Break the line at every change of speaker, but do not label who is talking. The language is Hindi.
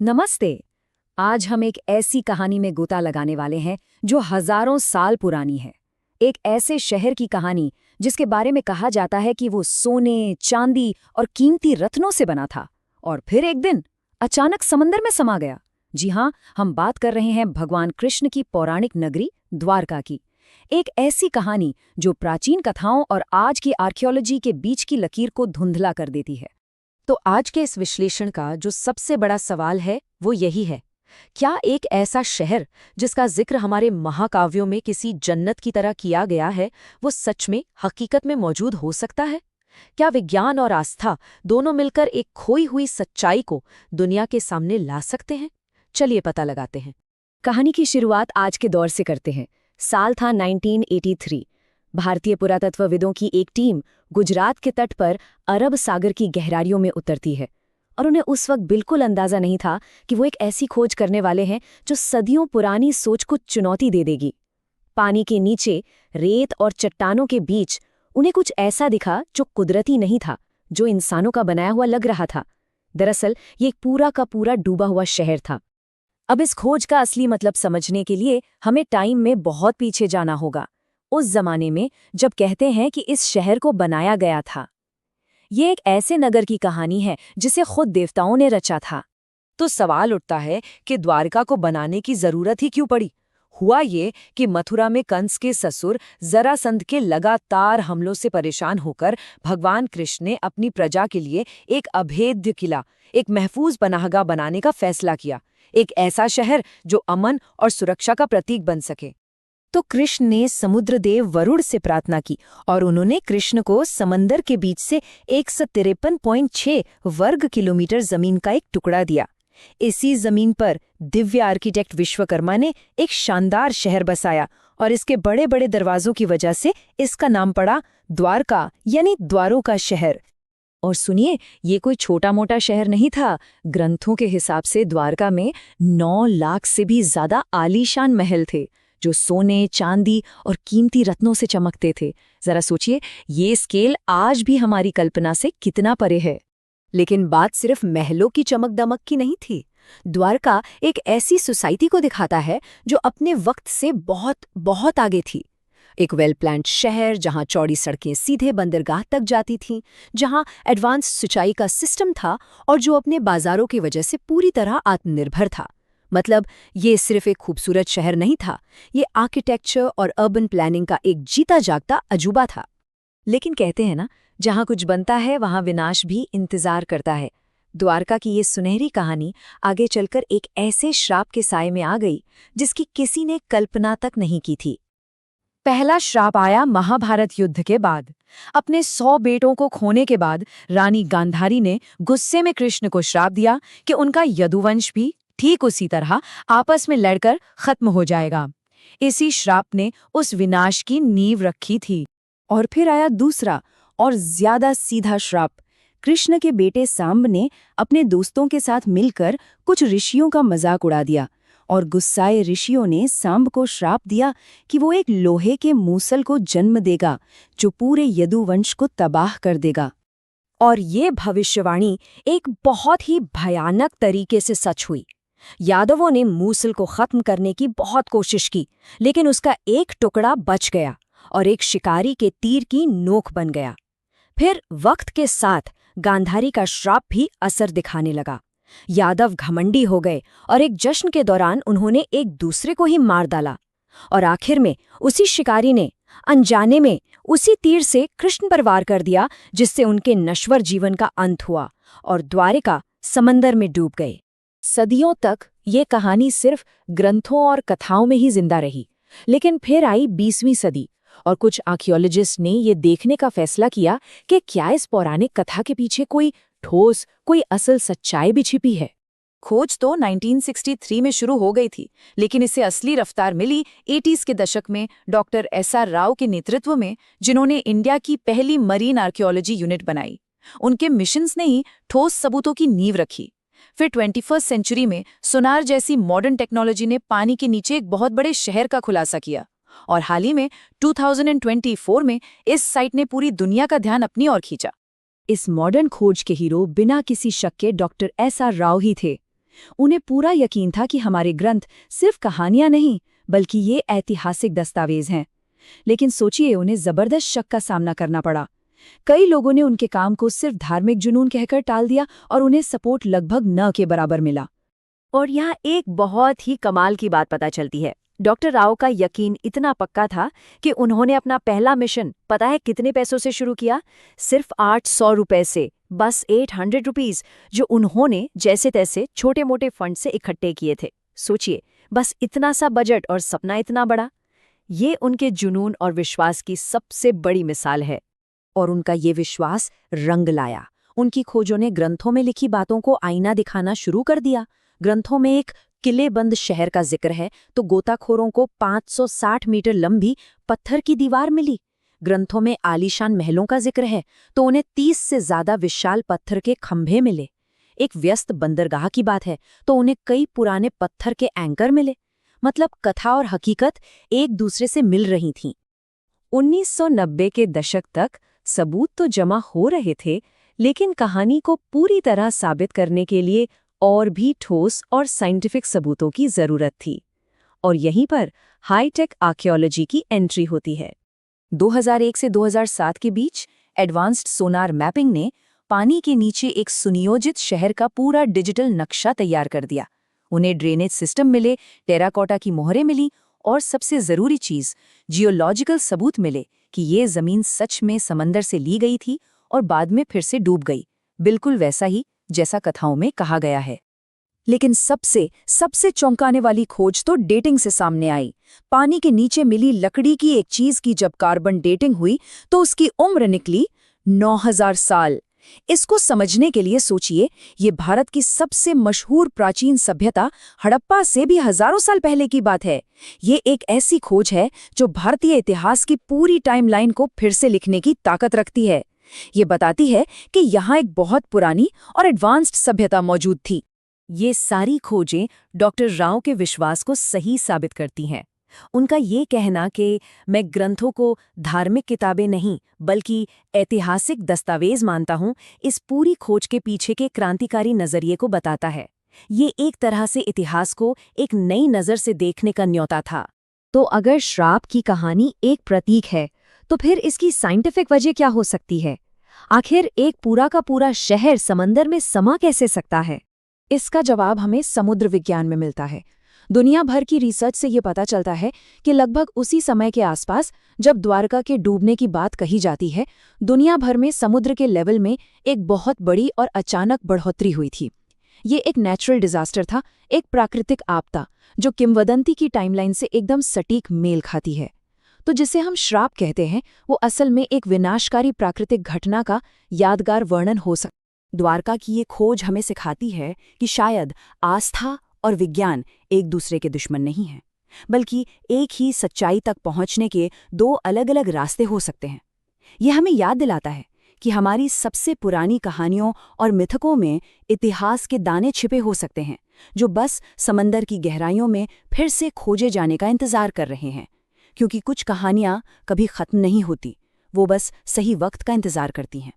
नमस्ते। आज हम एक ऐसी कहानी में गोता लगाने वाले हैं जो हजारों साल पुरानी है। एक ऐसे शहर की कहानी जिसके बारे में कहा जाता है कि वो सोने, चांदी और कीमती रत्नों से बना था और फिर एक दिन अचानक समंदर में समा गया। जी हाँ, हम बात कर रहे हैं भगवान कृष्ण की पौराणिक नगरी द्वारका की। एक ऐसी कहानी जो प्राचीन कथाओं और आज की आर्कियोलॉजी के बीच की लकीर को धुंधला कर देती है। तो आज के इस विश्लेषण का जो सबसे बड़ा सवाल है वो यही है, क्या एक ऐसा शहर जिसका जिक्र हमारे महाकाव्यों में किसी जन्नत की तरह किया गया है, वो सच में हकीकत में मौजूद हो सकता है? क्या विज्ञान और आस्था दोनों मिलकर एक खोई हुई सच्चाई को दुनिया के सामने ला सकते हैं? चलिए पता लगाते हैं। कहानी की शुरुआत आज के दौर से करते हैं। साल था 1983। भारतीय पुरातत्वविदों की एक टीम गुजरात के तट पर अरब सागर की गहराइयों में उतरती है और उन्हें उस वक्त बिल्कुल अंदाजा नहीं था कि वो एक ऐसी खोज करने वाले हैं जो सदियों पुरानी सोच को चुनौती दे देगी। पानी के नीचे, रेत और चट्टानों के बीच उन्हें कुछ ऐसा दिखा जो कुदरती नहीं था, जो इंसानों का बनाया हुआ लग रहा था। दरअसल ये एक पूरा का पूरा डूबा हुआ शहर था। अब इस खोज का असली मतलब समझने के लिए हमें टाइम में बहुत पीछे जाना होगा, उस जमाने में जब कहते हैं कि इस शहर को बनाया गया था। ये एक ऐसे नगर की कहानी है जिसे खुद देवताओं ने रचा था। तो सवाल उठता है कि द्वारका को बनाने की जरूरत ही क्यों पड़ी? हुआ ये कि मथुरा में कंस के ससुर जरासंध के लगातार हमलों से परेशान होकर भगवान कृष्ण ने अपनी प्रजा के लिए एक अभेद्य किला, एक महफूज पनाहगाह बनाने का फैसला किया। एक ऐसा शहर जो अमन और सुरक्षा का प्रतीक बन सके। तो कृष्ण ने समुद्रदेव वरुण से प्रार्थना की और उन्होंने कृष्ण को समंदर के बीच से 153.6 वर्ग किलोमीटर जमीन का एक टुकड़ा दिया। इसी जमीन पर दिव्य आर्किटेक्ट विश्वकर्मा ने एक शानदार शहर बसाया और इसके बड़े बड़े दरवाजों की वजह से इसका नाम पड़ा द्वारका, यानी द्वारों का शहर। और सुनिए, ये कोई छोटा मोटा शहर नहीं था। ग्रंथों के हिसाब से द्वारका में 9 लाख से भी ज्यादा आलीशान महल थे जो सोने, चांदी और कीमती रत्नों से चमकते थे। जरा सोचिए, ये स्केल आज भी हमारी कल्पना से कितना परे है। लेकिन बात सिर्फ महलों की चमक दमक की नहीं थी। द्वारका एक ऐसी सोसाइटी को दिखाता है जो अपने वक्त से बहुत बहुत आगे थी। एक वेल प्लान्ड शहर जहां चौड़ी सड़कें सीधे बंदरगाह तक जाती थीं, जहां एडवांस सिंचाई का सिस्टम था और जो अपने बाजारों की वजह से पूरी तरह आत्मनिर्भर था। मतलब ये सिर्फ एक खूबसूरत शहर नहीं था, ये आर्किटेक्चर और अर्बन प्लानिंग का एक जीता जागता अजूबा था। लेकिन कहते हैं ना, जहां कुछ बनता है वहां विनाश भी इंतजार करता है। द्वारका की ये सुनहरी कहानी आगे चलकर एक ऐसे श्राप के साए में आ गई जिसकी किसी ने कल्पना तक नहीं की थी। पहला श्राप आया महाभारत युद्ध के बाद। अपने 100 बेटों को खोने के बाद रानी गांधारी ने गुस्से में कृष्ण को श्राप दिया कि उनका यदुवंश भी ठीक उसी तरह आपस में लड़कर खत्म हो जाएगा। इसी श्राप ने उस विनाश की नींव रखी थी। और फिर आया दूसरा और ज्यादा सीधा श्राप। कृष्ण के बेटे सांब ने अपने दोस्तों के साथ मिलकर कुछ ऋषियों का मजाक उड़ा दिया और गुस्साए ऋषियों ने सांब को श्राप दिया कि वो एक लोहे के मूसल को जन्म देगा जो पूरे यदुवंश को तबाह कर देगा। और ये भविष्यवाणी एक बहुत ही भयानक तरीके से सच हुई। यादवों ने मूसल को खत्म करने की बहुत कोशिश की, लेकिन उसका एक टुकड़ा बच गया और एक शिकारी के तीर की नोक बन गया। फिर वक्त के साथ गांधारी का श्राप भी असर दिखाने लगा। यादव घमंडी हो गए और एक जश्न के दौरान उन्होंने एक दूसरे को ही मार डाला। और आखिर में उसी शिकारी ने अनजाने में उसी तीर से कृष्ण पर वार कर दिया, जिससे उनके नश्वर जीवन का अंत हुआ और द्वारिका समंदर में डूब गए। सदियों तक ये कहानी सिर्फ ग्रंथों और कथाओं में ही जिंदा रही। लेकिन फिर आई 20वीं सदी और कुछ आर्कियोलॉजिस्ट ने ये देखने का फैसला किया कि क्या इस पौराणिक कथा के पीछे कोई ठोस, कोई असल सच्चाई भी छिपी है। खोज तो 1963 में शुरू हो गई थी, लेकिन इसे असली रफ्तार मिली 80s के दशक में डॉक्टर SR राव के नेतृत्व में, जिन्होंने इंडिया की पहली मरीन आर्कियोलॉजी यूनिट बनाई। उनके मिशंस ने ही ठोस सबूतों की नींव रखी। फिर 21वीं सेंचुरी में सोनार जैसी मॉडर्न टेक्नोलॉजी ने पानी के नीचे एक बहुत बड़े शहर का खुलासा किया और हाल ही में 2024 में इस साइट ने पूरी दुनिया का ध्यान अपनी ओर खींचा। इस मॉडर्न खोज के हीरो बिना किसी शक के डॉक्टर SR राव ही थे। उन्हें पूरा यकीन था कि हमारे ग्रंथ सिर्फ कहानियां नहीं बल्कि ये ऐतिहासिक दस्तावेज हैं। लेकिन सोचिए, उन्हें जबरदस्त शक का सामना करना पड़ा। कई लोगों ने उनके काम को सिर्फ धार्मिक जुनून कहकर टाल दिया और उन्हें सपोर्ट लगभग न के बराबर मिला। और यहाँ एक बहुत ही कमाल की बात पता चलती है। डॉक्टर राव का यकीन इतना पक्का था कि उन्होंने अपना पहला मिशन पता है कितने पैसों से शुरू किया? सिर्फ 800 रुपए से, बस 800 रुपीज, जो उन्होंने जैसे तैसे छोटे मोटे फंड से इकट्ठे किए थे। सोचिए, बस इतना सा बजट और सपना इतना बड़ा। ये उनके जुनून और विश्वास की सबसे बड़ी मिसाल है। और उनका ये विश्वास रंग लाया। उनकी खोजों ने ग्रंथों में लिखी बातों को आईना दिखाना शुरू कर दिया। ग्रंथों में एक किलेबंद शहर का जिक्र है तो गोताखोरों को 560 मीटर लंबी पत्थर की दीवार मिली। ग्रंथों में आलीशान महलों का जिक्र है तो उन्हें 30 से ज्यादा विशाल पत्थर के खंभे मिले। एक व्यस्त बंदरगाह की बात है तो उन्हें कई पुराने पत्थर के एंकर मिले। मतलब कथा और हकीकत एक दूसरे से मिल रही थीं। 1990 के दशक तक सबूत तो जमा हो रहे थे, लेकिन कहानी को पूरी तरह साबित करने के लिए और भी ठोस और साइंटिफिक सबूतों की जरूरत थी। और यहीं पर हाईटेक आर्कियोलॉजी की एंट्री होती है। 2001 से 2007 के बीच एडवांस्ड सोनार मैपिंग ने पानी के नीचे एक सुनियोजित शहर का पूरा डिजिटल नक्शा तैयार कर दिया। उन्हें ड्रेनेज सिस्टम मिले, टेराकोटा की मोहरें मिली और सबसे जरूरी चीज, जियोलॉजिकल सबूत मिले कि ये जमीन सच में समंदर से ली गई थी और बाद में फिर से डूब गई, बिल्कुल वैसा ही जैसा कथाओं में कहा गया है। लेकिन सबसे चौंकाने वाली खोज तो डेटिंग से सामने आई। पानी के नीचे मिली लकड़ी की एक चीज की जब कार्बन डेटिंग हुई तो उसकी उम्र निकली 9000 साल। इसको समझने के लिए सोचिए, ये भारत की सबसे मशहूर प्राचीन सभ्यता हड़प्पा से भी हजारों साल पहले की बात है। ये एक ऐसी खोज है जो भारतीय इतिहास की पूरी टाइमलाइन को फिर से लिखने की ताकत रखती है। ये बताती है कि यहाँ एक बहुत पुरानी और एडवांस्ड सभ्यता मौजूद थी। ये सारी खोजें डॉक्टर राव के विश्वास को सही साबित करती हैं। उनका ये कहना कि मैं ग्रंथों को धार्मिक किताबें नहीं बल्कि ऐतिहासिक दस्तावेज मानता हूँ, इस पूरी खोज के पीछे के क्रांतिकारी नजरिए को बताता है। ये एक तरह से इतिहास को एक नई नज़र से देखने का न्योता था। तो अगर श्राप की कहानी एक प्रतीक है, तो फिर इसकी साइंटिफिक वजह क्या हो सकती है? आखिर एक पूरा का पूरा शहर समंदर में समा कैसे सकता है? इसका जवाब हमें समुद्र विज्ञान में मिलता है। दुनिया भर की रिसर्च से ये पता चलता है कि लगभग उसी समय के आसपास जब द्वारका के डूबने की बात कही जाती है, दुनिया भर में समुद्र के लेवल में एक बहुत बड़ी और अचानक बढ़ोतरी हुई थी। ये एक नेचुरल डिजास्टर था, एक प्राकृतिक आपदा जो किंवदंती की टाइमलाइन से एकदम सटीक मेल खाती है। तो जिसे हम श्राप कहते हैं, वो असल में एक विनाशकारी प्राकृतिक घटना का यादगार वर्णन हो सकता है। द्वारका की ये खोज हमें सिखाती है कि शायद आस्था और विज्ञान एक दूसरे के दुश्मन नहीं हैं, बल्कि एक ही सच्चाई तक पहुंचने के दो अलग अलग रास्ते हो सकते हैं। यह हमें याद दिलाता है कि हमारी सबसे पुरानी कहानियों और मिथकों में इतिहास के दाने छिपे हो सकते हैं, जो बस समंदर की गहराइयों में फिर से खोजे जाने का इंतजार कर रहे हैं। क्योंकि कुछ कहानियां कभी खत्म नहीं होती, वो बस सही वक्त का इंतजार करती हैं।